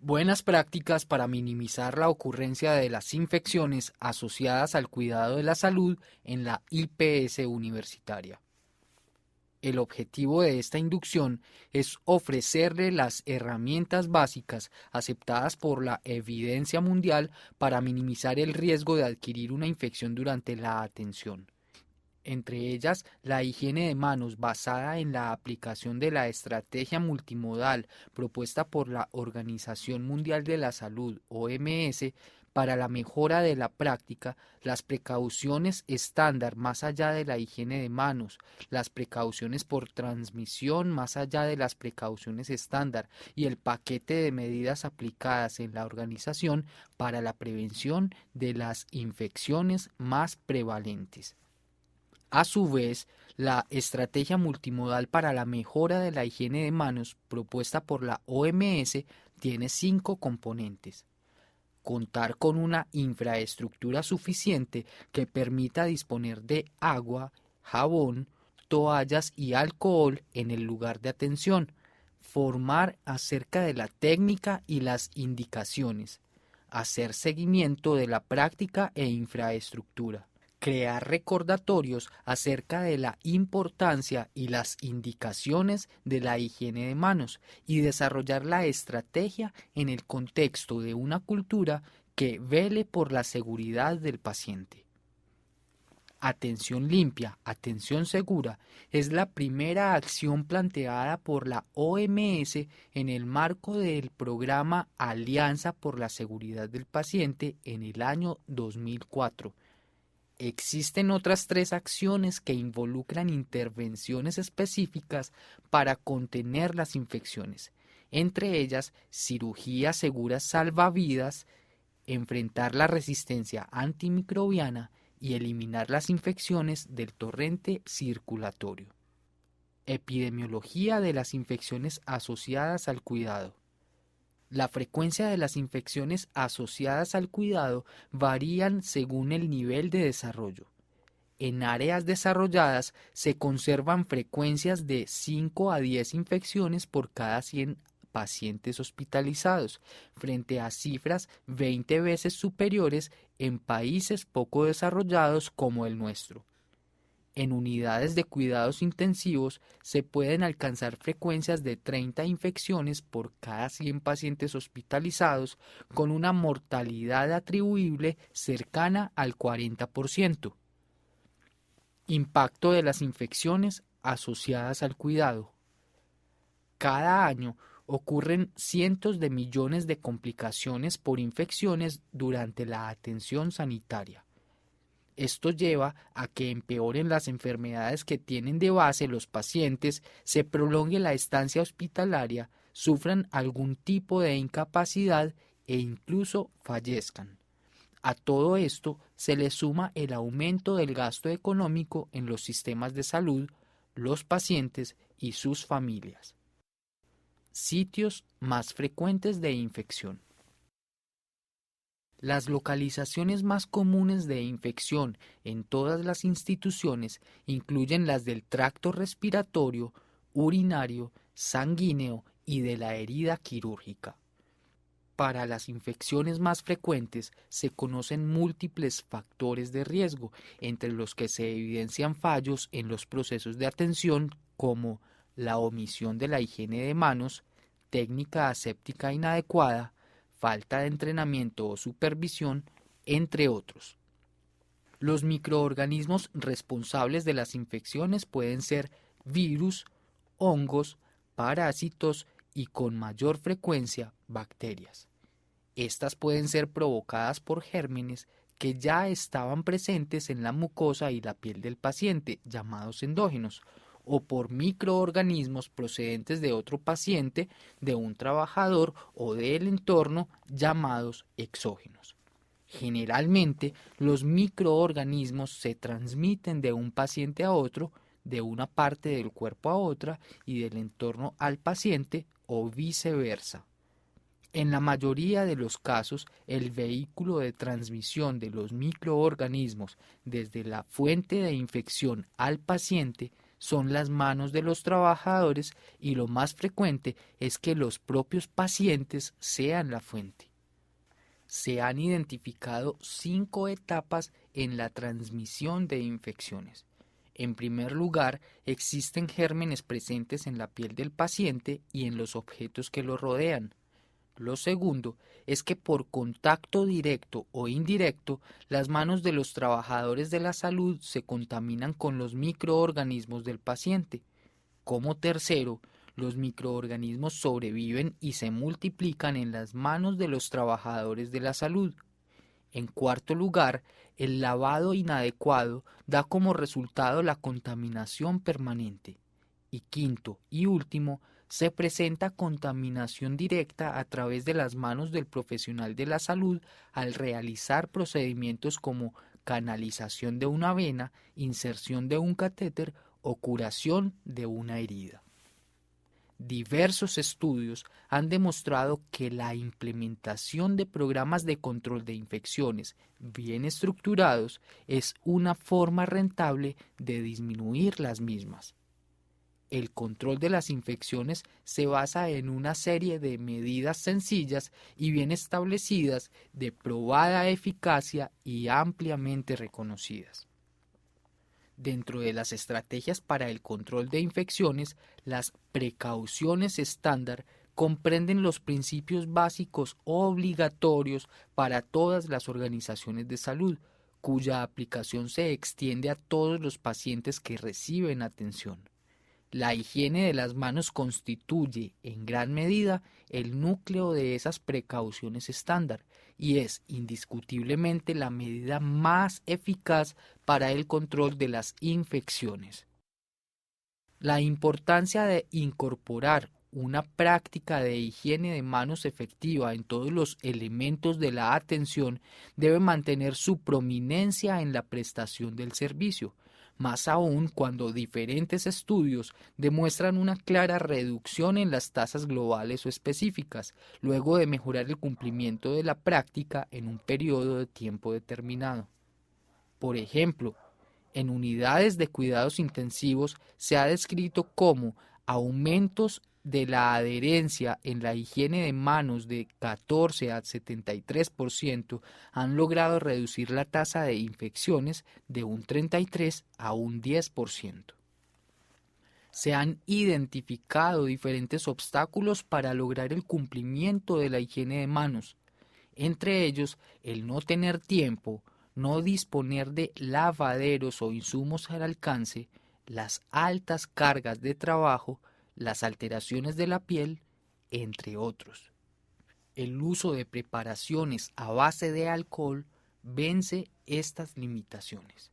Buenas prácticas para minimizar la ocurrencia de las infecciones asociadas al cuidado de la salud en la IPS universitaria. El objetivo de esta inducción es ofrecerle las herramientas básicas aceptadas por la evidencia mundial para minimizar el riesgo de adquirir una infección durante la atención. Entre ellas, la higiene de manos basada en la aplicación de la estrategia multimodal propuesta por la Organización Mundial de la Salud, OMS, para la mejora de la práctica, las precauciones estándar más allá de la higiene de manos, las precauciones por transmisión más allá de las precauciones estándar y el paquete de medidas aplicadas en la organización para la prevención de las infecciones más prevalentes. A su vez, la estrategia multimodal para la mejora de la higiene de manos propuesta por la OMS tiene 5 componentes. Contar con una infraestructura suficiente que permita disponer de agua, jabón, toallas y alcohol en el lugar de atención. Formar acerca de la técnica y las indicaciones. Hacer seguimiento de la práctica e infraestructura. Crear recordatorios acerca de la importancia y las indicaciones de la higiene de manos y desarrollar la estrategia en el contexto de una cultura que vele por la seguridad del paciente. Atención limpia, atención segura es la primera acción planteada por la OMS en el marco del programa Alianza por la Seguridad del Paciente en el año 2004. Existen otras 3 acciones que involucran intervenciones específicas para contener las infecciones, entre ellas cirugía segura salvavidas, enfrentar la resistencia antimicrobiana y eliminar las infecciones del torrente circulatorio. Epidemiología de las infecciones asociadas al cuidado. La frecuencia de las infecciones asociadas al cuidado varían según el nivel de desarrollo. En áreas desarrolladas se conservan frecuencias de 5 a 10 infecciones por cada 100 pacientes hospitalizados, frente a cifras 20 veces superiores en países poco desarrollados como el nuestro. En unidades de cuidados intensivos se pueden alcanzar frecuencias de 30 infecciones por cada 100 pacientes hospitalizados, con una mortalidad atribuible cercana al 40%. Impacto de las infecciones asociadas al cuidado. Cada año ocurren cientos de millones de complicaciones por infecciones durante la atención sanitaria. Esto lleva a que empeoren las enfermedades que tienen de base los pacientes, se prolongue la estancia hospitalaria, sufran algún tipo de incapacidad e incluso fallezcan. A todo esto se le suma el aumento del gasto económico en los sistemas de salud, los pacientes y sus familias. Sitios más frecuentes de infección. Las localizaciones más comunes de infección en todas las instituciones incluyen las del tracto respiratorio, urinario, sanguíneo y de la herida quirúrgica. Para las infecciones más frecuentes se conocen múltiples factores de riesgo, entre los que se evidencian fallos en los procesos de atención como la omisión de la higiene de manos, técnica aséptica inadecuada, falta de entrenamiento o supervisión, entre otros. Los microorganismos responsables de las infecciones pueden ser virus, hongos, parásitos y con mayor frecuencia bacterias. Estas pueden ser provocadas por gérmenes que ya estaban presentes en la mucosa y la piel del paciente, llamados endógenos, o por microorganismos procedentes de otro paciente, de un trabajador o del entorno, llamados exógenos. Generalmente, los microorganismos se transmiten de un paciente a otro, de una parte del cuerpo a otra y del entorno al paciente o viceversa. En la mayoría de los casos, el vehículo de transmisión de los microorganismos desde la fuente de infección al paciente son las manos de los trabajadores y lo más frecuente es que los propios pacientes sean la fuente. Se han identificado 5 etapas en la transmisión de infecciones. En primer lugar, existen gérmenes presentes en la piel del paciente y en los objetos que lo rodean. Lo segundo es que por contacto directo o indirecto, las manos de los trabajadores de la salud se contaminan con los microorganismos del paciente. Como tercero, los microorganismos sobreviven y se multiplican en las manos de los trabajadores de la salud. En cuarto lugar, el lavado inadecuado da como resultado la contaminación permanente. Y quinto y último, se presenta contaminación directa a través de las manos del profesional de la salud al realizar procedimientos como canalización de una vena, inserción de un catéter o curación de una herida. Diversos estudios han demostrado que la implementación de programas de control de infecciones bien estructurados es una forma rentable de disminuir las mismas. El control de las infecciones se basa en una serie de medidas sencillas y bien establecidas de probada eficacia y ampliamente reconocidas. Dentro de las estrategias para el control de infecciones, las precauciones estándar comprenden los principios básicos obligatorios para todas las organizaciones de salud, cuya aplicación se extiende a todos los pacientes que reciben atención. La higiene de las manos constituye, en gran medida, el núcleo de esas precauciones estándar y es indiscutiblemente la medida más eficaz para el control de las infecciones. La importancia de incorporar una práctica de higiene de manos efectiva en todos los elementos de la atención debe mantener su prominencia en la prestación del servicio, más aún cuando diferentes estudios demuestran una clara reducción en las tasas globales o específicas, luego de mejorar el cumplimiento de la práctica en un periodo de tiempo determinado. Por ejemplo, en unidades de cuidados intensivos se ha descrito como aumentos de la adherencia en la higiene de manos de 14 a 73% han logrado reducir la tasa de infecciones de un 33 a un 10%. Se han identificado diferentes obstáculos para lograr el cumplimiento de la higiene de manos, entre ellos el no tener tiempo, no disponer de lavaderos o insumos al alcance, las altas cargas de trabajo, las alteraciones de la piel, entre otros. El uso de preparaciones a base de alcohol vence estas limitaciones.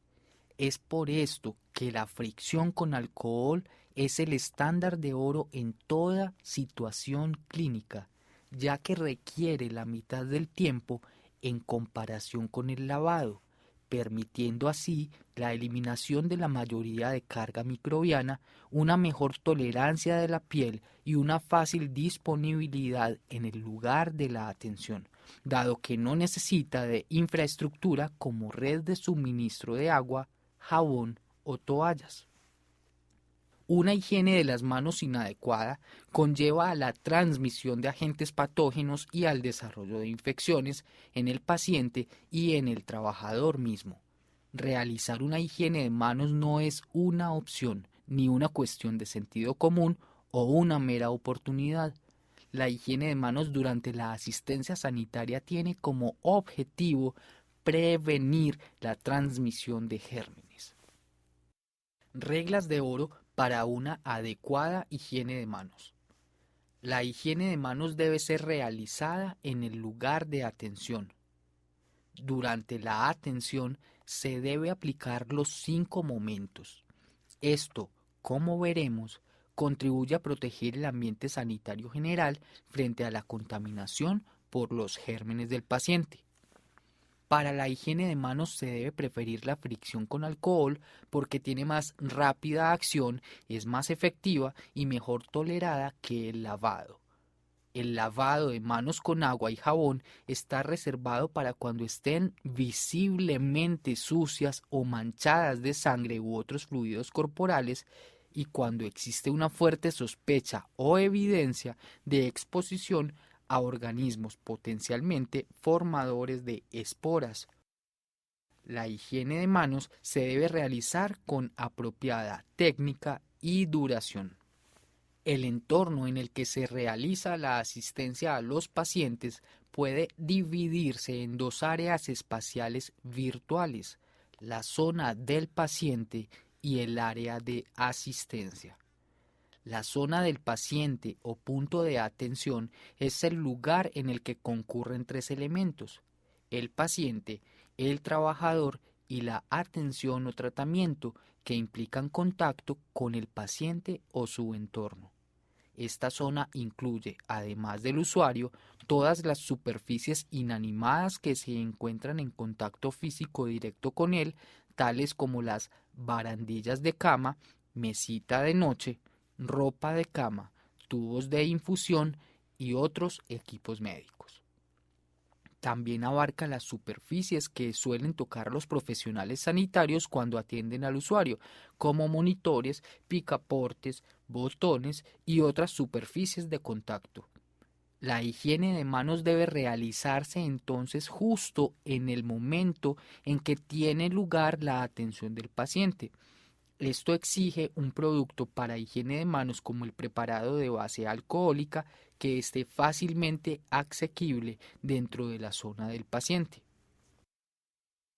Es por esto que la fricción con alcohol es el estándar de oro en toda situación clínica, ya que requiere la mitad del tiempo en comparación con el lavado, permitiendo así la eliminación de la mayoría de carga microbiana, una mejor tolerancia de la piel y una fácil disponibilidad en el lugar de la atención, dado que no necesita de infraestructura como red de suministro de agua, jabón o toallas. Una higiene de las manos inadecuada conlleva a la transmisión de agentes patógenos y al desarrollo de infecciones en el paciente y en el trabajador mismo. Realizar una higiene de manos no es una opción, ni una cuestión de sentido común o una mera oportunidad. La higiene de manos durante la asistencia sanitaria tiene como objetivo prevenir la transmisión de gérmenes. Reglas de oro para una adecuada higiene de manos. La higiene de manos debe ser realizada en el lugar de atención. Durante la atención se debe aplicar los 5 momentos. Esto, como veremos, contribuye a proteger el ambiente sanitario general frente a la contaminación por los gérmenes del paciente. Para la higiene de manos se debe preferir la fricción con alcohol porque tiene más rápida acción, es más efectiva y mejor tolerada que el lavado. El lavado de manos con agua y jabón está reservado para cuando estén visiblemente sucias o manchadas de sangre u otros fluidos corporales y cuando existe una fuerte sospecha o evidencia de exposición a organismos potencialmente formadores de esporas. La higiene de manos se debe realizar con apropiada técnica y duración. El entorno en el que se realiza la asistencia a los pacientes puede dividirse en dos áreas espaciales virtuales, la zona del paciente y el área de asistencia. La zona del paciente o punto de atención es el lugar en el que concurren tres elementos: el paciente, el trabajador y la atención o tratamiento que implican contacto con el paciente o su entorno. Esta zona incluye, además del usuario, todas las superficies inanimadas que se encuentran en contacto físico directo con él, tales como las barandillas de cama, mesita de noche, ropa de cama, tubos de infusión y otros equipos médicos. También abarca las superficies que suelen tocar los profesionales sanitarios cuando atienden al usuario, como monitores, picaportes, botones y otras superficies de contacto. La higiene de manos debe realizarse entonces justo en el momento en que tiene lugar la atención del paciente. Esto exige un producto para higiene de manos como el preparado de base alcohólica que esté fácilmente asequible dentro de la zona del paciente.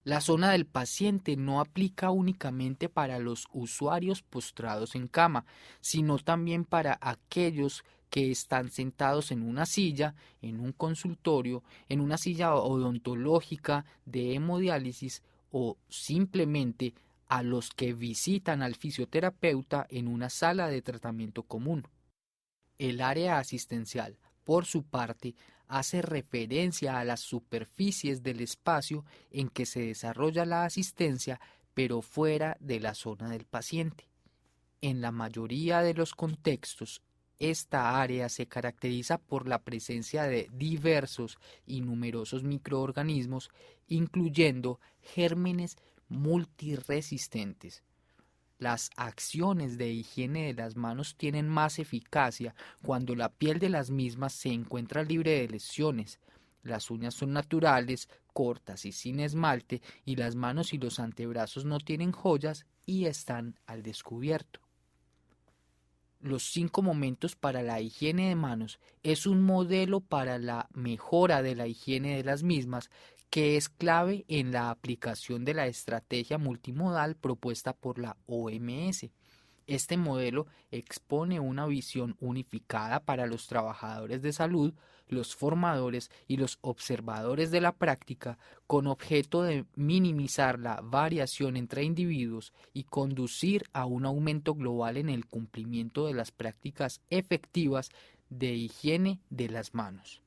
La zona del paciente no aplica únicamente para los usuarios postrados en cama, sino también para aquellos que están sentados en una silla, en un consultorio, en una silla odontológica de hemodiálisis o simplemente a los que visitan al fisioterapeuta en una sala de tratamiento común. El área asistencial, por su parte, hace referencia a las superficies del espacio en que se desarrolla la asistencia, pero fuera de la zona del paciente. En la mayoría de los contextos, esta área se caracteriza por la presencia de diversos y numerosos microorganismos, incluyendo gérmenes multiresistentes. Las acciones de higiene de las manos tienen más eficacia cuando la piel de las mismas se encuentra libre de lesiones. Las uñas son naturales, cortas y sin esmalte, y las manos y los antebrazos no tienen joyas y están al descubierto. Los 5 momentos para la higiene de manos es un modelo para la mejora de la higiene de las mismas que es clave en la aplicación de la estrategia multimodal propuesta por la OMS. Este modelo expone una visión unificada para los trabajadores de salud, los formadores y los observadores de la práctica, con objeto de minimizar la variación entre individuos y conducir a un aumento global en el cumplimiento de las prácticas efectivas de higiene de las manos.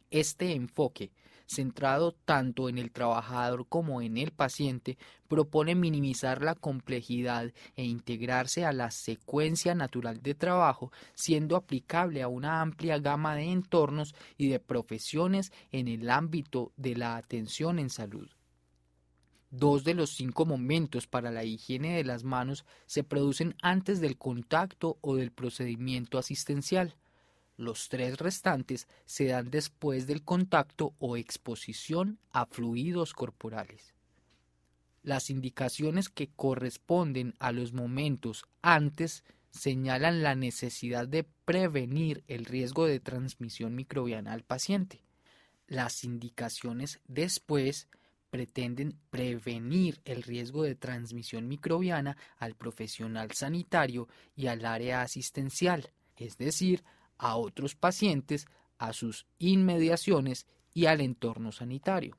Este enfoque, centrado tanto en el trabajador como en el paciente, propone minimizar la complejidad e integrarse a la secuencia natural de trabajo, siendo aplicable a una amplia gama de entornos y de profesiones en el ámbito de la atención en salud. 2 de los 5 momentos para la higiene de las manos se producen antes del contacto o del procedimiento asistencial. Los 3 restantes se dan después del contacto o exposición a fluidos corporales. Las indicaciones que corresponden a los momentos antes señalan la necesidad de prevenir el riesgo de transmisión microbiana al paciente. Las indicaciones después pretenden prevenir el riesgo de transmisión microbiana al profesional sanitario y al área asistencial, es decir, a otros pacientes, a sus inmediaciones y al entorno sanitario.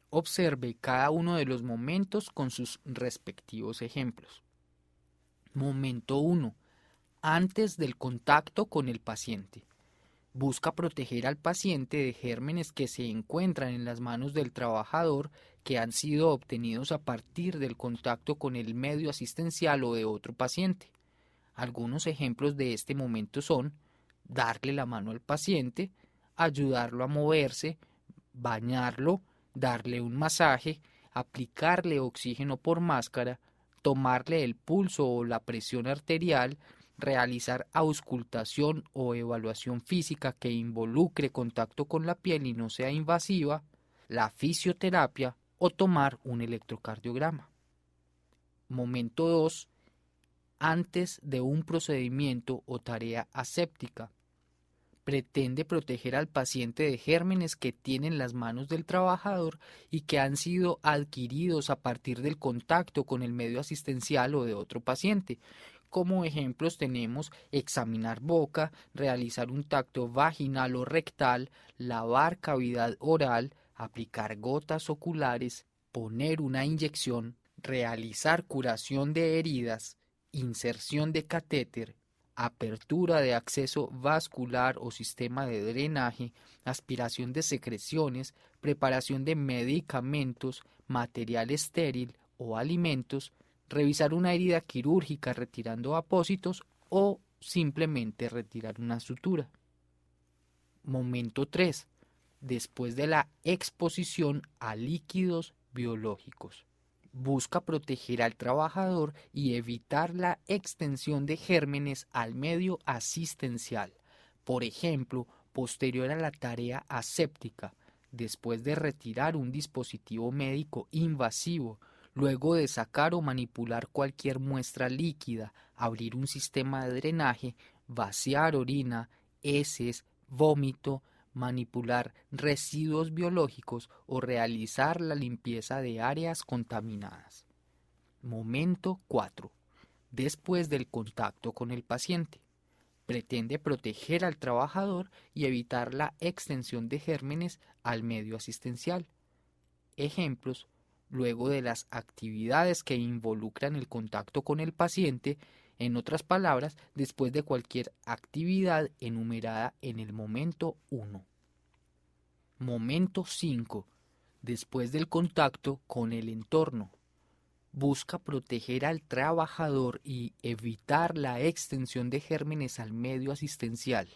Observe cada uno de los momentos con sus respectivos ejemplos. Momento 1. Antes del contacto con el paciente. Busca proteger al paciente de gérmenes que se encuentran en las manos del trabajador que han sido obtenidos a partir del contacto con el medio asistencial o de otro paciente. Algunos ejemplos de este momento son darle la mano al paciente, ayudarlo a moverse, bañarlo, darle un masaje, aplicarle oxígeno por máscara, tomarle el pulso o la presión arterial, realizar auscultación o evaluación física que involucre contacto con la piel y no sea invasiva, la fisioterapia o tomar un electrocardiograma. Momento 2. Antes de un procedimiento o tarea aséptica. Pretende proteger al paciente de gérmenes que tienen las manos del trabajador y que han sido adquiridos a partir del contacto con el medio asistencial o de otro paciente. Como ejemplos tenemos examinar boca, realizar un tacto vaginal o rectal, lavar cavidad oral, aplicar gotas oculares, poner una inyección, realizar curación de heridas, inserción de catéter, apertura de acceso vascular o sistema de drenaje, aspiración de secreciones, preparación de medicamentos, material estéril o alimentos, revisar una herida quirúrgica retirando apósitos o simplemente retirar una sutura. Momento 3. Después de la exposición a líquidos biológicos. Busca proteger al trabajador y evitar la extensión de gérmenes al medio asistencial. Por ejemplo, posterior a la tarea aséptica, después de retirar un dispositivo médico invasivo, luego de sacar o manipular cualquier muestra líquida, abrir un sistema de drenaje, vaciar orina, heces, vómito, manipular residuos biológicos o realizar la limpieza de áreas contaminadas. Momento 4. Después del contacto con el paciente. Pretende proteger al trabajador y evitar la extensión de gérmenes al medio asistencial. Ejemplos: luego de las actividades que involucran el contacto con el paciente, en otras palabras, después de cualquier actividad enumerada en el momento 1. Momento 5. Después del contacto con el entorno. Busca proteger al trabajador y evitar la extensión de gérmenes al medio asistencial.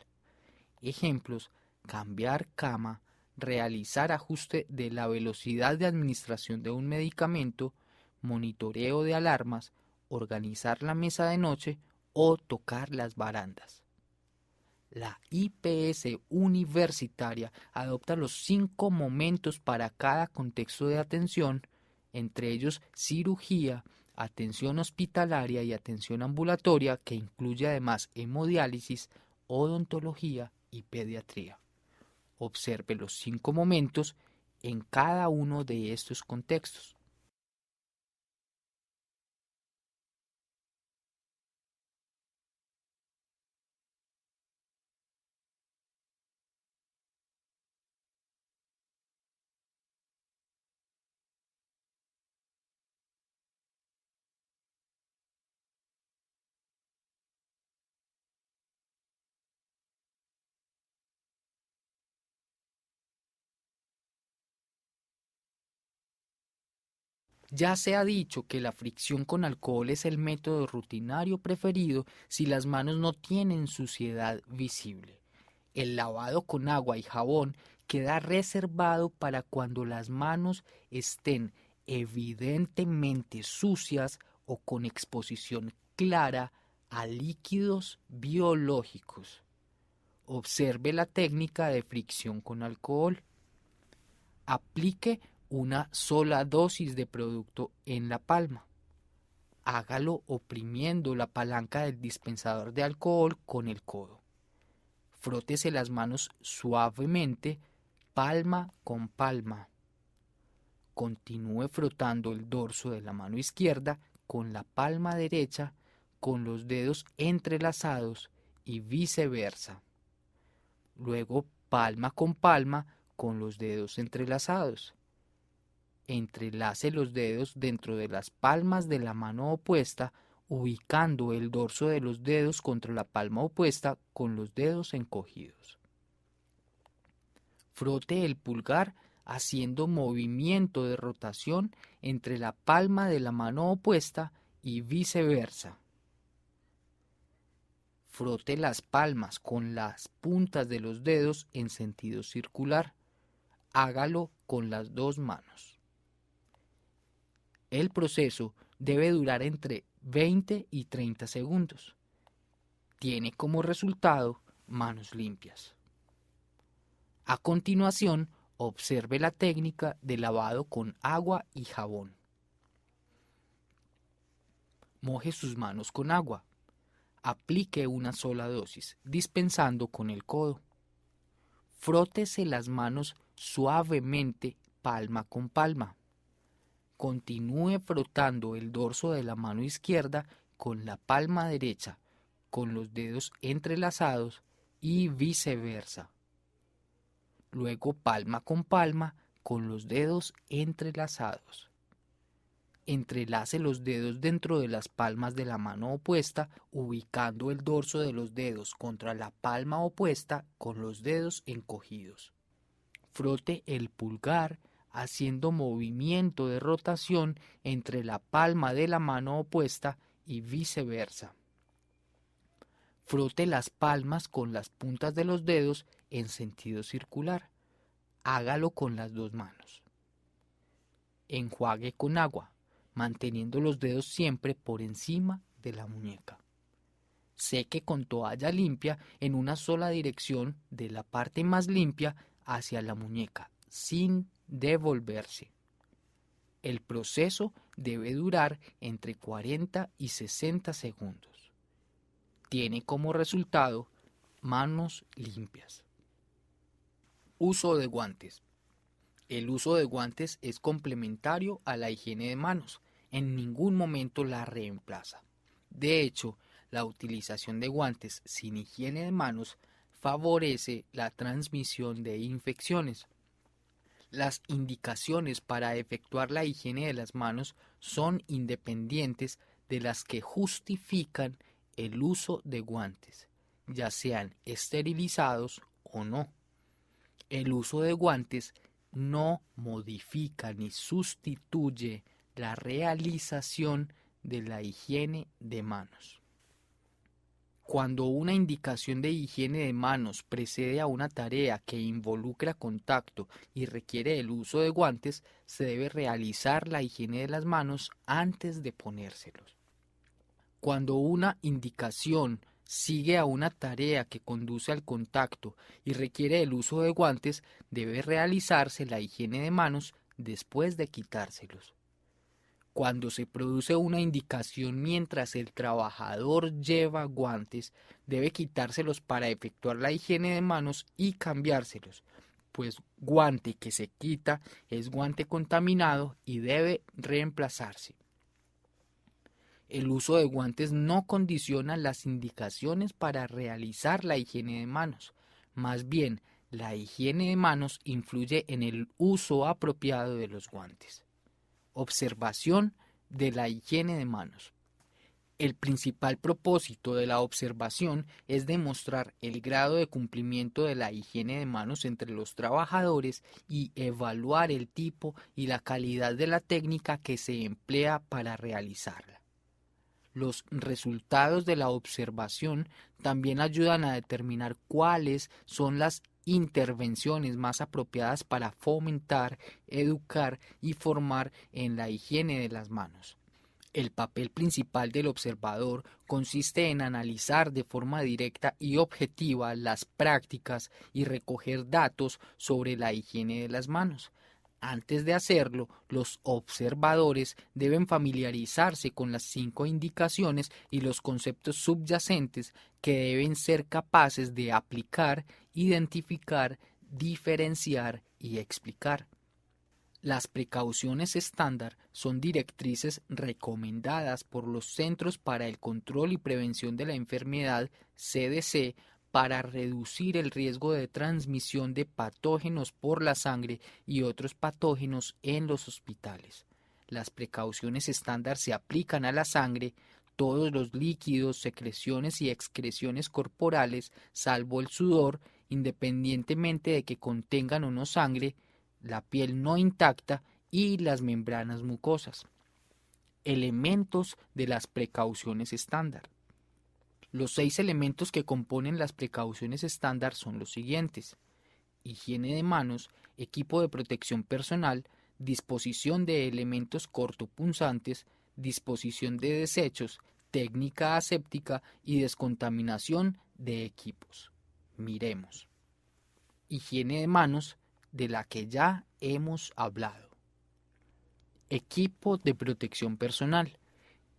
Ejemplos: cambiar cama, realizar ajuste de la velocidad de administración de un medicamento, monitoreo de alarmas, organizar la mesa de noche o tocar las barandas. La IPS universitaria adopta los 5 momentos para cada contexto de atención, entre ellos cirugía, atención hospitalaria y atención ambulatoria, que incluye además hemodiálisis, odontología y pediatría. Observe los 5 momentos en cada uno de estos contextos. Ya se ha dicho que la fricción con alcohol es el método rutinario preferido si las manos no tienen suciedad visible. El lavado con agua y jabón queda reservado para cuando las manos estén evidentemente sucias o con exposición clara a líquidos biológicos. Observe la técnica de fricción con alcohol. Aplique una sola dosis de producto en la palma. Hágalo oprimiendo la palanca del dispensador de alcohol con el codo. Frótese las manos suavemente, palma con palma. Continúe frotando el dorso de la mano izquierda con la palma derecha, con los dedos entrelazados y viceversa. Luego palma con palma con los dedos entrelazados. Entrelace los dedos dentro de las palmas de la mano opuesta, ubicando el dorso de los dedos contra la palma opuesta con los dedos encogidos. Frote el pulgar haciendo movimiento de rotación entre la palma de la mano opuesta y viceversa. Frote las palmas con las puntas de los dedos en sentido circular. Hágalo con las 2 manos. El proceso debe durar entre 20 y 30 segundos. Tiene como resultado manos limpias. A continuación, observe la técnica de lavado con agua y jabón. Moje sus manos con agua. Aplique una sola dosis, dispensando con el codo. Frótese las manos suavemente, palma con palma. Continúe frotando el dorso de la mano izquierda con la palma derecha, con los dedos entrelazados y viceversa. Luego palma con palma con los dedos entrelazados. Entrelace los dedos dentro de las palmas de la mano opuesta, ubicando el dorso de los dedos contra la palma opuesta con los dedos encogidos. Frote el pulgar haciendo movimiento de rotación entre la palma de la mano opuesta y viceversa. Frote las palmas con las puntas de los dedos en sentido circular. Hágalo con las dos manos. Enjuague con agua, manteniendo los dedos siempre por encima de la muñeca. Seque con toalla limpia en una sola dirección de la parte más limpia hacia la muñeca, sin devolverse. El proceso debe durar entre 40 y 60 segundos. Tiene como resultado manos limpias. Uso de guantes. El uso de guantes es complementario a la higiene de manos. En ningún momento la reemplaza. De hecho, la utilización de guantes sin higiene de manos favorece la transmisión de infecciones. Las indicaciones para efectuar la higiene de las manos son independientes de las que justifican el uso de guantes, ya sean esterilizados o no. El uso de guantes no modifica ni sustituye la realización de la higiene de manos. Cuando una indicación de higiene de manos precede a una tarea que involucra contacto y requiere el uso de guantes, se debe realizar la higiene de las manos antes de ponérselos. Cuando una indicación sigue a una tarea que conduce al contacto y requiere el uso de guantes, debe realizarse la higiene de manos después de quitárselos. Cuando se produce una indicación mientras el trabajador lleva guantes, debe quitárselos para efectuar la higiene de manos y cambiárselos, pues guante que se quita es guante contaminado y debe reemplazarse. El uso de guantes no condiciona las indicaciones para realizar la higiene de manos. Más bien, la higiene de manos influye en el uso apropiado de los guantes. Observación de la higiene de manos. El principal propósito de la observación es demostrar el grado de cumplimiento de la higiene de manos entre los trabajadores y evaluar el tipo y la calidad de la técnica que se emplea para realizarla. Los resultados de la observación también ayudan a determinar cuáles son las intervenciones más apropiadas para fomentar, educar y formar en la higiene de las manos. El papel principal del observador consiste en analizar de forma directa y objetiva las prácticas y recoger datos sobre la higiene de las manos. Antes de hacerlo, los observadores deben familiarizarse con las 5 indicaciones y los conceptos subyacentes que deben ser capaces de aplicar, identificar, diferenciar y explicar. Las precauciones estándar son directrices recomendadas por los Centros para el Control y Prevención de la Enfermedad, CDC, para reducir el riesgo de transmisión de patógenos por la sangre y otros patógenos en los hospitales. Las precauciones estándar se aplican a la sangre, todos los líquidos, secreciones y excreciones corporales, salvo el sudor, independientemente de que contengan o no sangre, la piel no intacta y las membranas mucosas. Elementos de las precauciones estándar. Los 6 elementos que componen las precauciones estándar son los siguientes: higiene de manos, equipo de protección personal, disposición de elementos cortopunzantes, disposición de desechos, técnica aséptica y descontaminación de equipos. Miremos. Higiene de manos, de la que ya hemos hablado. Equipo de protección personal.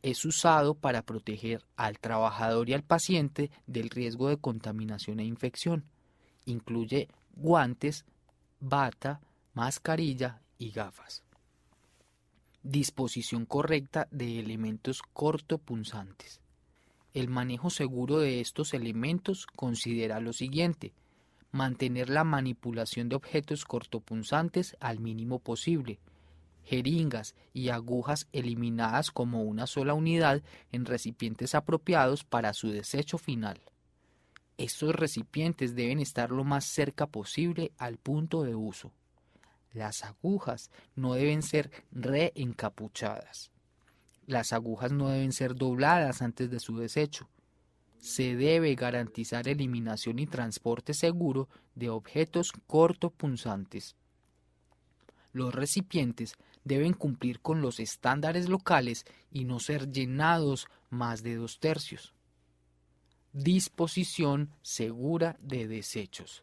Es usado para proteger al trabajador y al paciente del riesgo de contaminación e infección. Incluye guantes, bata, mascarilla y gafas. Disposición correcta de elementos cortopunzantes. El manejo seguro de estos elementos considera lo siguiente: mantener la manipulación de objetos cortopunzantes al mínimo posible, jeringas y agujas eliminadas como una sola unidad en recipientes apropiados para su desecho final. Estos recipientes deben estar lo más cerca posible al punto de uso. Las agujas no deben ser reencapuchadas. Las agujas no deben ser dobladas antes de su desecho. Se debe garantizar eliminación y transporte seguro de objetos cortopunzantes. Los recipientes deben cumplir con los estándares locales y no ser llenados más de 2/3. Disposición segura de desechos.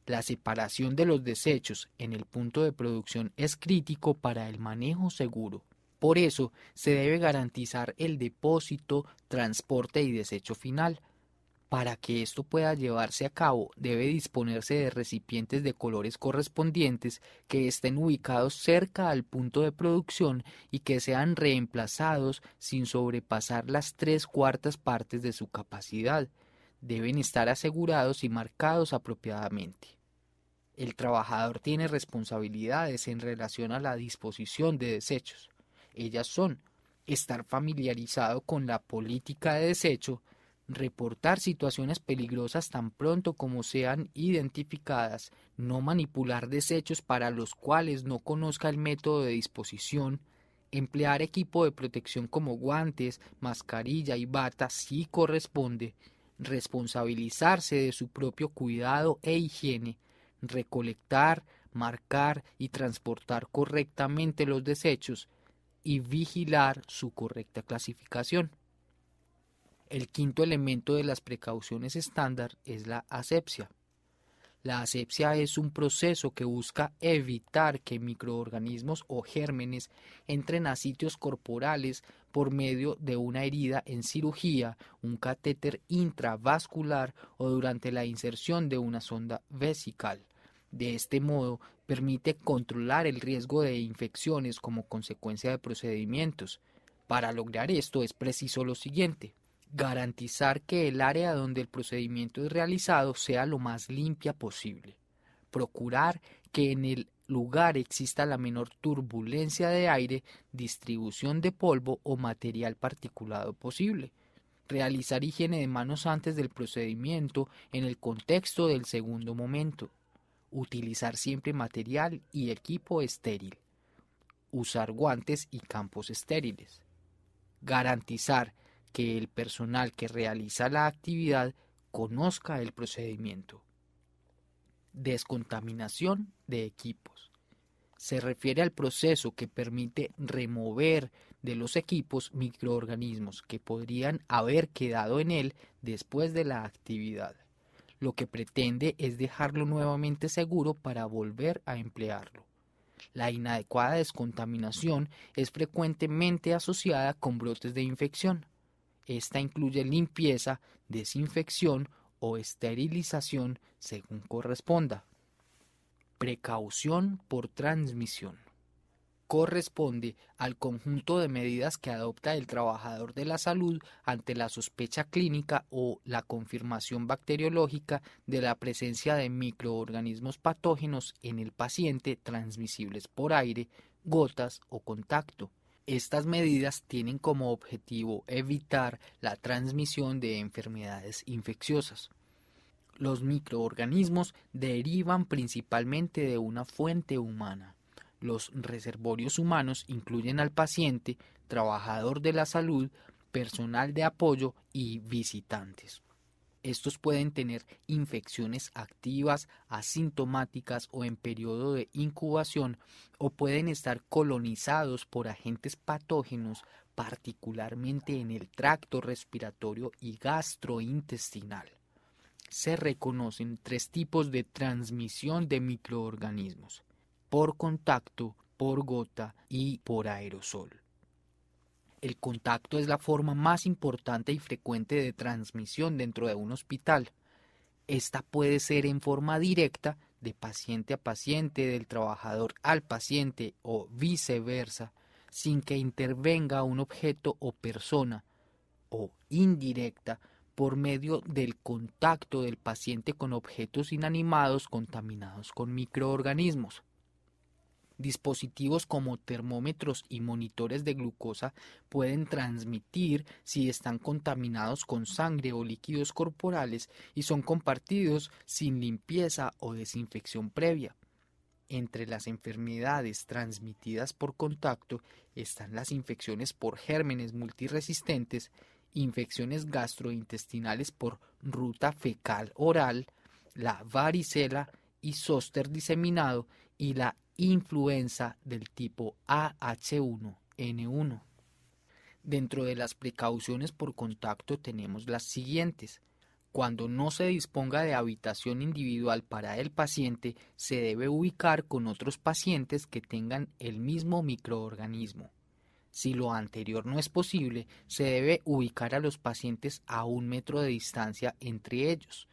La separación de los desechos en el punto de producción es crítico para el manejo seguro. Por eso, se debe garantizar el depósito, transporte y desecho final. Para que esto pueda llevarse a cabo, debe disponerse de recipientes de colores correspondientes que estén ubicados cerca al punto de producción y que sean reemplazados sin sobrepasar las 3/4 partes de su capacidad. Deben estar asegurados y marcados apropiadamente. El trabajador tiene responsabilidades en relación a la disposición de desechos. Ellas son: estar familiarizado con la política de desecho, reportar situaciones peligrosas tan pronto como sean identificadas, no manipular desechos para los cuales no conozca el método de disposición, emplear equipo de protección como guantes, mascarilla y bata si corresponde, responsabilizarse de su propio cuidado e higiene, recolectar, marcar y transportar correctamente los desechos y vigilar su correcta clasificación. El quinto elemento de las precauciones estándar es la asepsia. La asepsia es un proceso que busca evitar que microorganismos o gérmenes entren a sitios corporales por medio de una herida en cirugía, un catéter intravascular o durante la inserción de una sonda vesical. De este modo, permite controlar el riesgo de infecciones como consecuencia de procedimientos. Para lograr esto es preciso lo siguiente: garantizar que el área donde el procedimiento es realizado sea lo más limpia posible. Procurar que en el lugar exista la menor turbulencia de aire, distribución de polvo o material particulado posible. Realizar higiene de manos antes del procedimiento en el contexto del segundo momento. Utilizar siempre material y equipo estéril. Usar guantes y campos estériles. Garantizar que el personal que realiza la actividad conozca el procedimiento. Descontaminación de equipos. Se refiere al proceso que permite remover de los equipos microorganismos que podrían haber quedado en él después de la actividad. Lo que pretende es dejarlo nuevamente seguro para volver a emplearlo. La inadecuada descontaminación es frecuentemente asociada con brotes de infección. Esta incluye limpieza, desinfección o esterilización según corresponda. Precaución por transmisión. Corresponde al conjunto de medidas que adopta el trabajador de la salud ante la sospecha clínica o la confirmación bacteriológica de la presencia de microorganismos patógenos en el paciente transmisibles por aire, gotas o contacto. Estas medidas tienen como objetivo evitar la transmisión de enfermedades infecciosas. Los microorganismos derivan principalmente de una fuente humana. Los reservorios humanos incluyen al paciente, trabajador de la salud, personal de apoyo y visitantes. Estos pueden tener infecciones activas, asintomáticas o en periodo de incubación, o pueden estar colonizados por agentes patógenos particularmente en el tracto respiratorio y gastrointestinal. Se reconocen 3 tipos de transmisión de microorganismos: por contacto, por gota y por aerosol. El contacto es la forma más importante y frecuente de transmisión dentro de un hospital. Esta puede ser en forma directa, de paciente a paciente, del trabajador al paciente o viceversa, sin que intervenga un objeto o persona, o indirecta, por medio del contacto del paciente con objetos inanimados contaminados con microorganismos. Dispositivos como termómetros y monitores de glucosa pueden transmitir si están contaminados con sangre o líquidos corporales y son compartidos sin limpieza o desinfección previa. Entre las enfermedades transmitidas por contacto están las infecciones por gérmenes multiresistentes, infecciones gastrointestinales por ruta fecal oral, la varicela y zóster diseminado y la influenza del tipo AH1N1. Dentro de las precauciones por contacto tenemos las siguientes. Cuando no se disponga de habitación individual para el paciente, se debe ubicar con otros pacientes que tengan el mismo microorganismo. Si lo anterior no es posible, se debe ubicar a los pacientes a 1 metro de distancia entre ellos.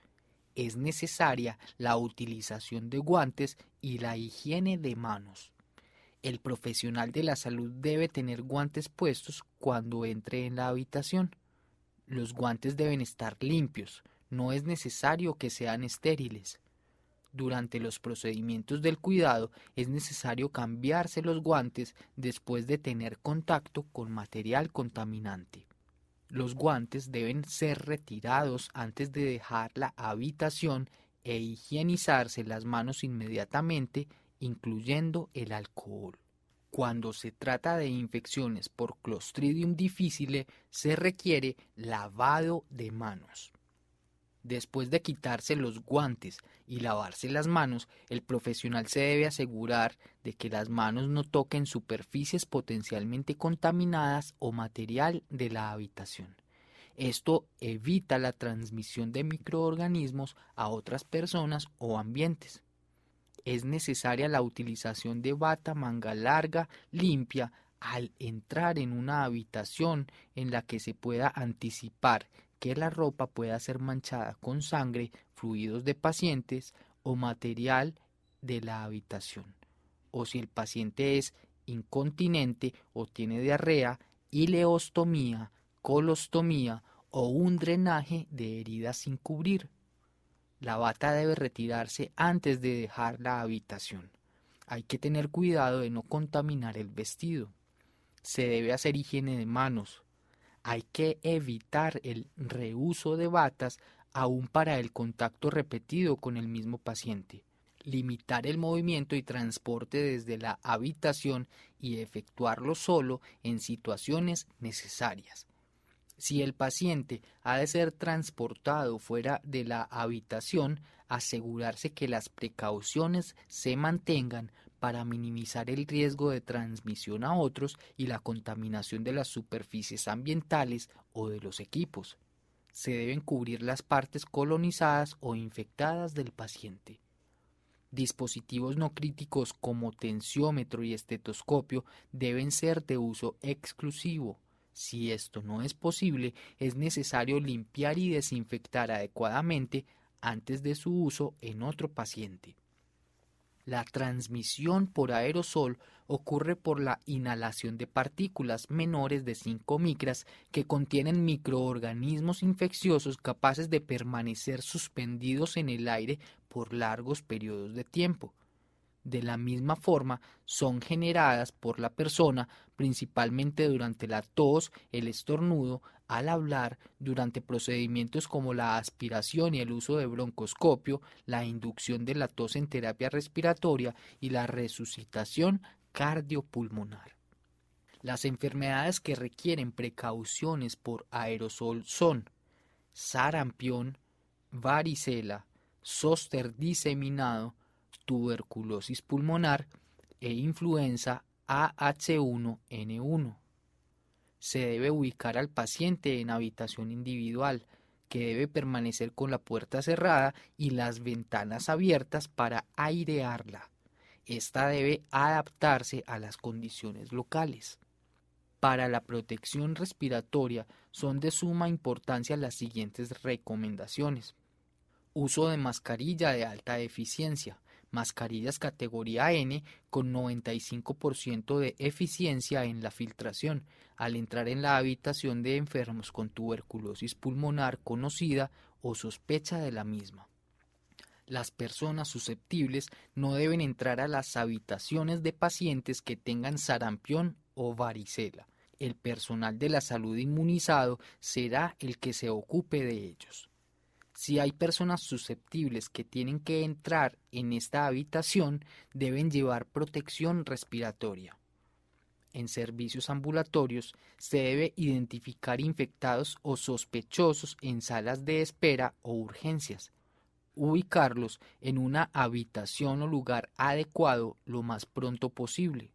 Es necesaria la utilización de guantes y la higiene de manos. El profesional de la salud debe tener guantes puestos cuando entre en la habitación. Los guantes deben estar limpios, no es necesario que sean estériles. Durante los procedimientos del cuidado es necesario cambiarse los guantes después de tener contacto con material contaminante. Los guantes deben ser retirados antes de dejar la habitación e higienizarse las manos inmediatamente, incluyendo el alcohol. Cuando se trata de infecciones por Clostridium difficile, se requiere lavado de manos. Después de quitarse los guantes y lavarse las manos, el profesional se debe asegurar de que las manos no toquen superficies potencialmente contaminadas o material de la habitación. Esto evita la transmisión de microorganismos a otras personas o ambientes. Es necesaria la utilización de bata manga larga limpia al entrar en una habitación en la que se pueda anticipar que la ropa pueda ser manchada con sangre, fluidos de pacientes o material de la habitación. O si el paciente es incontinente o tiene diarrea, ileostomía, colostomía o un drenaje de heridas sin cubrir. La bata debe retirarse antes de dejar la habitación. Hay que tener cuidado de no contaminar el vestido. Se debe hacer higiene de manos. Hay que evitar el reuso de batas aún para el contacto repetido con el mismo paciente. Limitar el movimiento y transporte desde la habitación y efectuarlo solo en situaciones necesarias. Si el paciente ha de ser transportado fuera de la habitación, asegurarse que las precauciones se mantengan para minimizar el riesgo de transmisión a otros y la contaminación de las superficies ambientales o de los equipos. Se deben cubrir las partes colonizadas o infectadas del paciente. Dispositivos no críticos como tensiómetro y estetoscopio deben ser de uso exclusivo. Si esto no es posible, es necesario limpiar y desinfectar adecuadamente antes de su uso en otro paciente. La transmisión por aerosol ocurre por la inhalación de partículas menores de 5 micras que contienen microorganismos infecciosos capaces de permanecer suspendidos en el aire por largos periodos de tiempo. De la misma forma, son generadas por la persona principalmente durante la tos, el estornudo, al hablar, durante procedimientos como la aspiración y el uso de broncoscopio, la inducción de la tos en terapia respiratoria y la resucitación cardiopulmonar. Las enfermedades que requieren precauciones por aerosol son sarampión, varicela, zóster diseminado, tuberculosis pulmonar e influenza AH1N1. Se debe ubicar al paciente en habitación individual, que debe permanecer con la puerta cerrada y las ventanas abiertas para airearla. Esta debe adaptarse a las condiciones locales. Para la protección respiratoria son de suma importancia las siguientes recomendaciones. Uso de mascarilla de alta eficiencia, mascarillas categoría N con 95% de eficiencia en la filtración al entrar en la habitación de enfermos con tuberculosis pulmonar conocida o sospecha de la misma. Las personas susceptibles no deben entrar a las habitaciones de pacientes que tengan sarampión o varicela. El personal de la salud inmunizado será el que se ocupe de ellos. Si hay personas susceptibles que tienen que entrar en esta habitación, deben llevar protección respiratoria. En servicios ambulatorios se debe identificar infectados o sospechosos en salas de espera o urgencias. Ubicarlos en una habitación o lugar adecuado lo más pronto posible.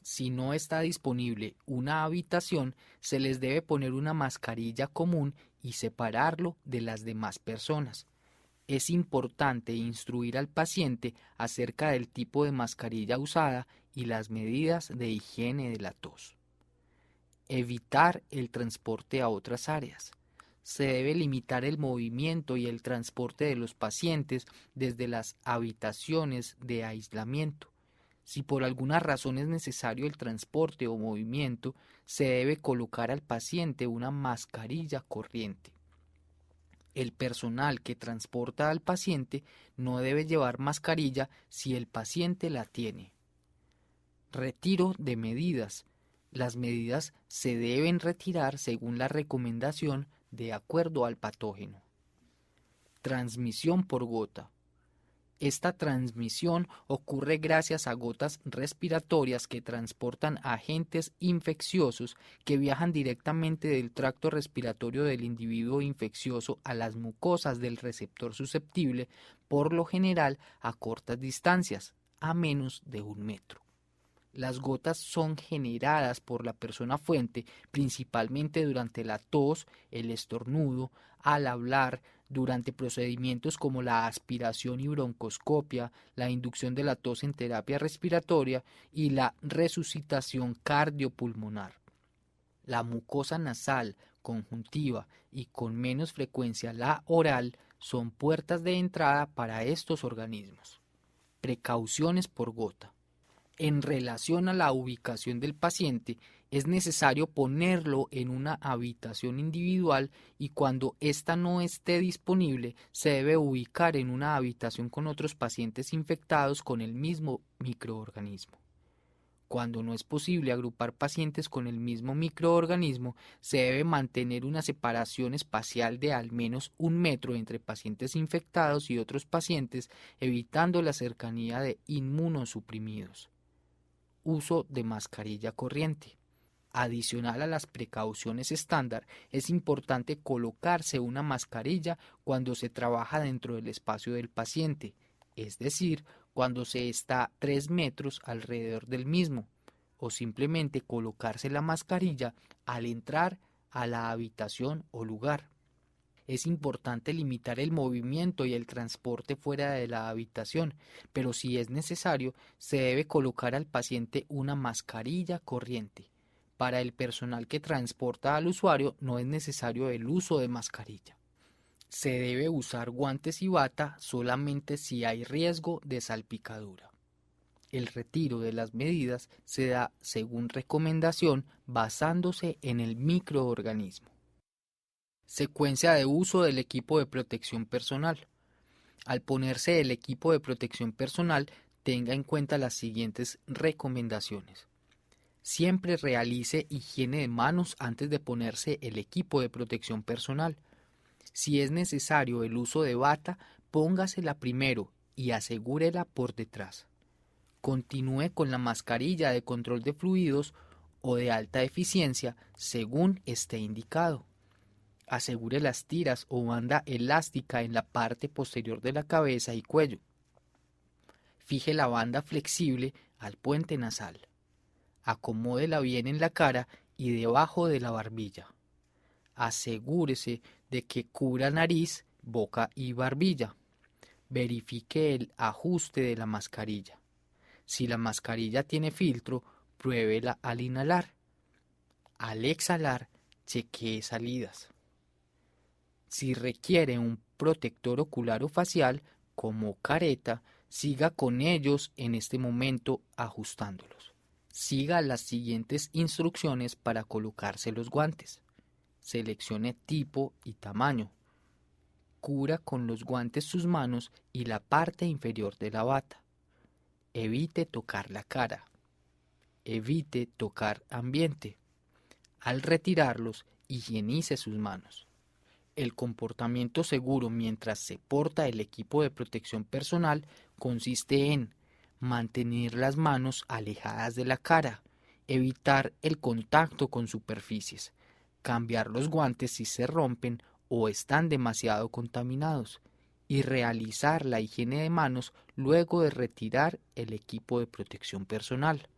Si no está disponible una habitación, se les debe poner una mascarilla común y separarlo de las demás personas. Es importante instruir al paciente acerca del tipo de mascarilla usada y las medidas de higiene de la tos. Evitar el transporte a otras áreas. Se debe limitar el movimiento y el transporte de los pacientes desde las habitaciones de aislamiento. Si por alguna razón es necesario el transporte o movimiento, se debe colocar al paciente una mascarilla corriente. El personal que transporta al paciente no debe llevar mascarilla si el paciente la tiene. Retiro de medidas. Las medidas se deben retirar según la recomendación de acuerdo al patógeno. Transmisión por gota. Esta transmisión ocurre gracias a gotas respiratorias que transportan agentes infecciosos que viajan directamente del tracto respiratorio del individuo infeccioso a las mucosas del receptor susceptible, por lo general a cortas distancias, a menos de 1 metro. Las gotas son generadas por la persona fuente principalmente durante la tos, el estornudo, al hablar, durante procedimientos como la aspiración y broncoscopia, la inducción de la tos en terapia respiratoria y la resucitación cardiopulmonar. La mucosa nasal, conjuntiva y con menos frecuencia la oral son puertas de entrada para estos organismos. Precauciones por gota. En relación a la ubicación del paciente, es necesario ponerlo en una habitación individual y cuando ésta no esté disponible, se debe ubicar en una habitación con otros pacientes infectados con el mismo microorganismo. Cuando no es posible agrupar pacientes con el mismo microorganismo, se debe mantener una separación espacial de al menos 1 metro entre pacientes infectados y otros pacientes, evitando la cercanía de inmunosuprimidos. Uso de mascarilla corriente. Adicional a las precauciones estándar, es importante colocarse una mascarilla cuando se trabaja dentro del espacio del paciente, es decir, cuando se está 3 metros alrededor del mismo, o simplemente colocarse la mascarilla al entrar a la habitación o lugar. Es importante limitar el movimiento y el transporte fuera de la habitación, pero si es necesario, se debe colocar al paciente una mascarilla corriente. Para el personal que transporta al usuario no es necesario el uso de mascarilla. Se debe usar guantes y bata solamente si hay riesgo de salpicadura. El retiro de las medidas se da según recomendación basándose en el microorganismo. Secuencia de uso del equipo de protección personal. Al ponerse el equipo de protección personal, tenga en cuenta las siguientes recomendaciones. Siempre realice higiene de manos antes de ponerse el equipo de protección personal. Si es necesario el uso de bata, póngasela primero y asegúrela por detrás. Continúe con la mascarilla de control de fluidos o de alta eficiencia según esté indicado. Asegure las tiras o banda elástica en la parte posterior de la cabeza y cuello. Fije la banda flexible al puente nasal. Acomódela bien en la cara y debajo de la barbilla. Asegúrese de que cubra nariz, boca y barbilla. Verifique el ajuste de la mascarilla. Si la mascarilla tiene filtro, pruébela al inhalar. Al exhalar, chequee salidas. Si requiere un protector ocular o facial, como careta, siga con ellos en este momento ajustándolos. Siga las siguientes instrucciones para colocarse los guantes. Seleccione tipo y tamaño. Cubra con los guantes sus manos y la parte inferior de la bata. Evite tocar la cara. Evite tocar ambiente. Al retirarlos, higienice sus manos. El comportamiento seguro mientras se porta el equipo de protección personal consiste en mantener las manos alejadas de la cara, evitar el contacto con superficies, cambiar los guantes si se rompen o están demasiado contaminados y realizar la higiene de manos luego de retirar el equipo de protección personal.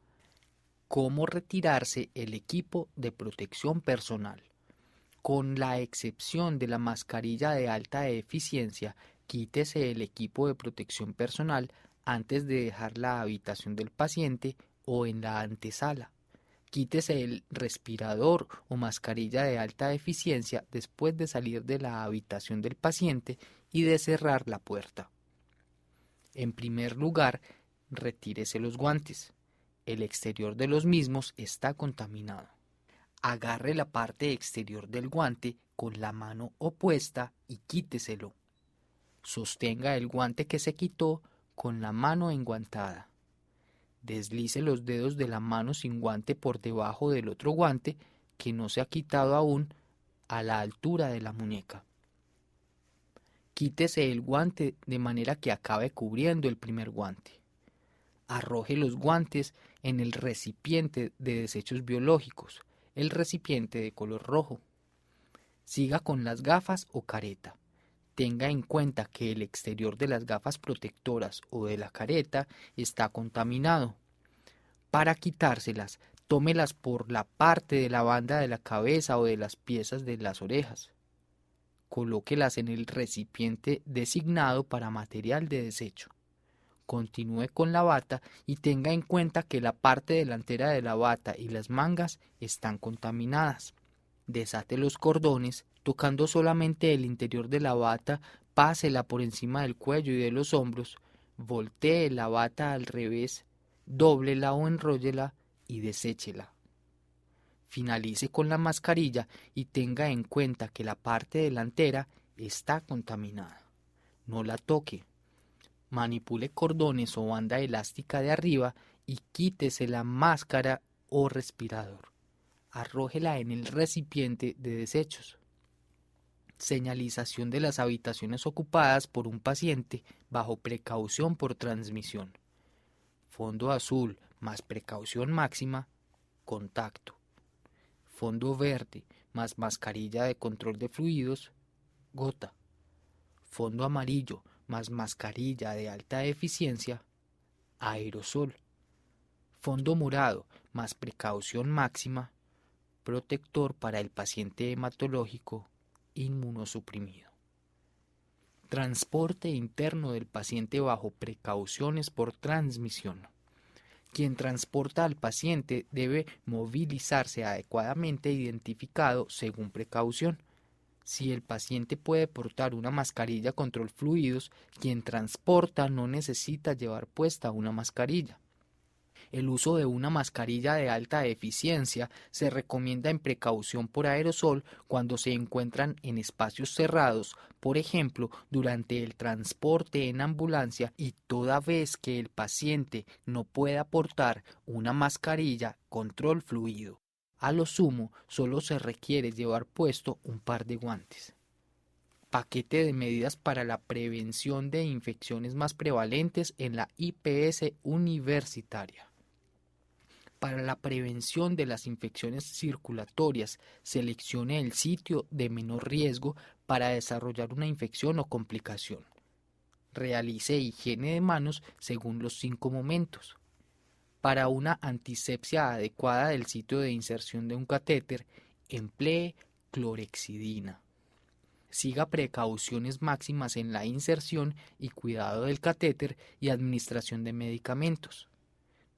¿Cómo retirarse el equipo de protección personal? Con la excepción de la mascarilla de alta eficiencia, quítese el equipo de protección personal antes de dejar la habitación del paciente o en la antesala. Quítese el respirador o mascarilla de alta eficiencia después de salir de la habitación del paciente y de cerrar la puerta. En primer lugar, retírese los guantes. El exterior de los mismos está contaminado. Agarre la parte exterior del guante con la mano opuesta y quíteselo. Sostenga el guante que se quitó con la mano enguantada. Deslice los dedos de la mano sin guante por debajo del otro guante que no se ha quitado aún a la altura de la muñeca. Quítese el guante de manera que acabe cubriendo el primer guante. Arroje los guantes en el recipiente de desechos biológicos, el recipiente de color rojo. Siga con las gafas o careta. Tenga en cuenta que el exterior de las gafas protectoras o de la careta está contaminado. Para quitárselas, tómelas por la parte de la banda de la cabeza o de las piezas de las orejas. Colóquelas en el recipiente designado para material de desecho. Continúe con la bata y tenga en cuenta que la parte delantera de la bata y las mangas están contaminadas. Desate los cordones, tocando solamente el interior de la bata, pásela por encima del cuello y de los hombros, voltee la bata al revés, dóblela o enróllela y deséchela. Finalice con la mascarilla y tenga en cuenta que la parte delantera está contaminada. No la toque. Manipule cordones o banda elástica de arriba y quítese la máscara o respirador. Arrójela en el recipiente de desechos. Señalización de las habitaciones ocupadas por un paciente bajo precaución por transmisión. Fondo azul más precaución máxima, contacto. Fondo verde más mascarilla de control de fluidos, gota. Fondo amarillo más mascarilla de alta eficiencia, aerosol. Fondo morado más precaución máxima, protector para el paciente hematológico inmunosuprimido. Transporte interno del paciente bajo precauciones por transmisión. Quien transporta al paciente debe movilizarse adecuadamente identificado según precaución. Si el paciente puede portar una mascarilla control fluidos, quien transporta no necesita llevar puesta una mascarilla. El uso de una mascarilla de alta eficiencia se recomienda en precaución por aerosol cuando se encuentran en espacios cerrados, por ejemplo, durante el transporte en ambulancia y toda vez que el paciente no pueda portar una mascarilla control fluido. A lo sumo, solo se requiere llevar puesto un par de guantes. Paquete de medidas para la prevención de infecciones más prevalentes en la IPS universitaria. Para la prevención de las infecciones circulatorias, seleccione el sitio de menor riesgo para desarrollar una infección o complicación. Realice higiene de manos según los 5 momentos. Para una antisepsia adecuada del sitio de inserción de un catéter, emplee clorexidina. Siga precauciones máximas en la inserción y cuidado del catéter y administración de medicamentos.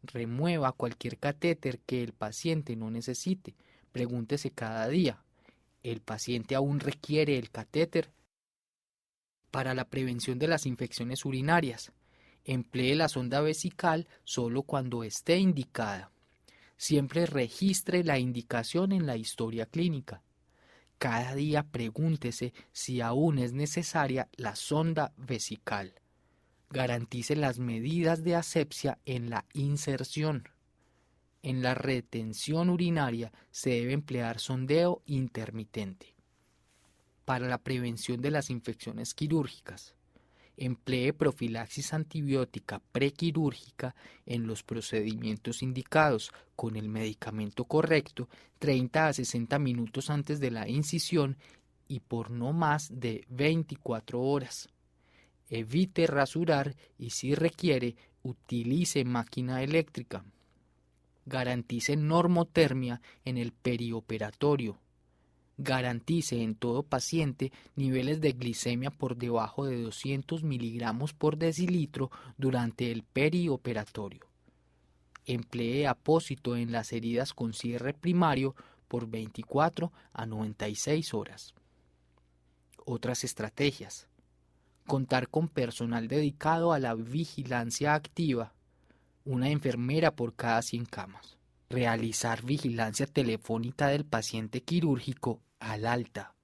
Remueva cualquier catéter que el paciente no necesite. Pregúntese cada día, ¿el paciente aún requiere el catéter? Para la prevención de las infecciones urinarias, emplee la sonda vesical solo cuando esté indicada. Siempre registre la indicación en la historia clínica. Cada día pregúntese si aún es necesaria la sonda vesical. Garantice las medidas de asepsia en la inserción. En la retención urinaria se debe emplear sondeo intermitente. Para la prevención de las infecciones quirúrgicas, emplee profilaxis antibiótica prequirúrgica en los procedimientos indicados con el medicamento correcto 30 a 60 minutos antes de la incisión y por no más de 24 horas. Evite rasurar y si requiere, utilice máquina eléctrica. Garantice normotermia en el perioperatorio. Garantice en todo paciente niveles de glicemia por debajo de 200 miligramos por decilitro durante el perioperatorio. Emplee apósito en las heridas con cierre primario por 24 a 96 horas. Otras estrategias. Contar con personal dedicado a la vigilancia activa, una enfermera por cada 100 camas. Realizar vigilancia telefónica del paciente quirúrgico al alta.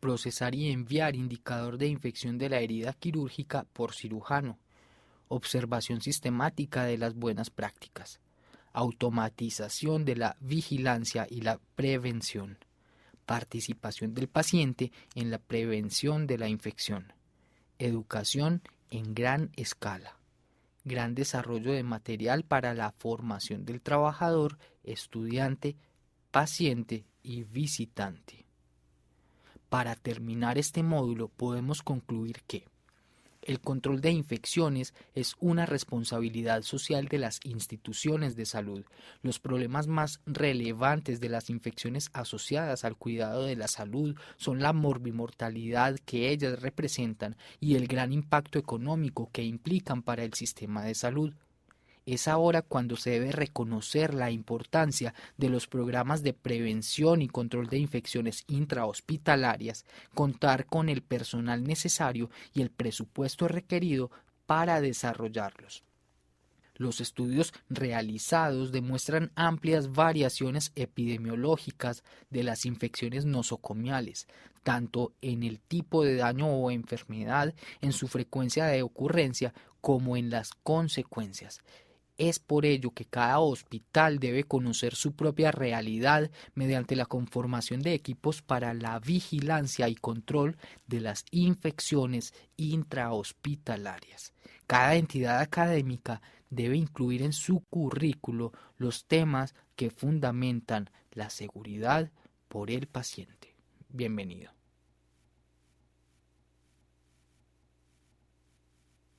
Procesar y enviar indicador de infección de la herida quirúrgica por cirujano. Observación sistemática de las buenas prácticas. Automatización de la vigilancia y la prevención. Participación del paciente en la prevención de la infección. Educación en gran escala. Gran desarrollo de material para la formación del trabajador, estudiante, paciente y visitante. Para terminar este módulo podemos concluir que el control de infecciones es una responsabilidad social de las instituciones de salud. Los problemas más relevantes de las infecciones asociadas al cuidado de la salud son la morbimortalidad que ellas representan y el gran impacto económico que implican para el sistema de salud. Es ahora cuando se debe reconocer la importancia de los programas de prevención y control de infecciones intrahospitalarias, contar con el personal necesario y el presupuesto requerido para desarrollarlos. Los estudios realizados demuestran amplias variaciones epidemiológicas de las infecciones nosocomiales, tanto en el tipo de daño o enfermedad, en su frecuencia de ocurrencia, como en las consecuencias. Es por ello que cada hospital debe conocer su propia realidad mediante la conformación de equipos para la vigilancia y control de las infecciones intrahospitalarias. Cada entidad académica debe incluir en su currículo los temas que fundamentan la seguridad por el paciente. Bienvenido.